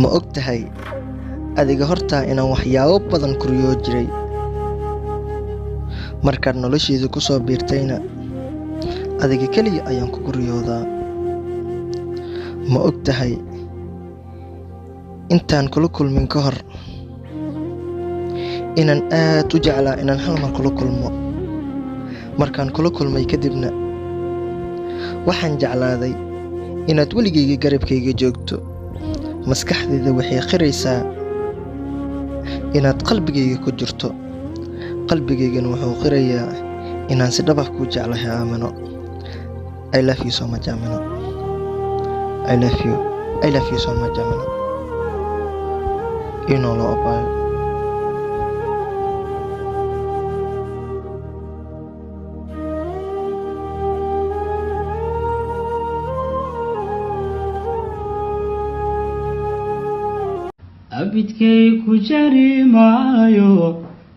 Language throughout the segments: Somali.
ma og tahay adiga hortaa inaan waxyaabo badan ku riyoo jiray markaad nolosheeda ku soo biirtayna adiga keliya ayaan kugu riyoodaa ma og tahay intaan kula kulmin ka hor inaan aad u jeclaa inaan hal mar kula kulmo markaan kula kulmay kadibna waxaan jeclaaday inaad weligayga garabkayga joogto maskaxdayda waxay qiraysaa inaad qalbigayga ku jirto qalbigaygana wuxuu qirayaa inaan si dhab ah kuu jeclahay Aamino. I love you so much Aamino. I love you so much Aamino. You know all about it. abidkay ku jari maayo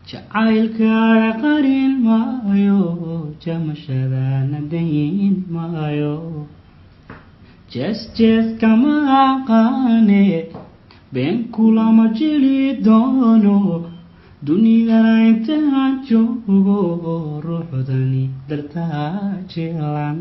jacaylkaaga qarin maayo jamashadana dayn maayo jees kama aqaane been kulama jili doono dunidana intaan joogo ruuxdani dartaa jeelan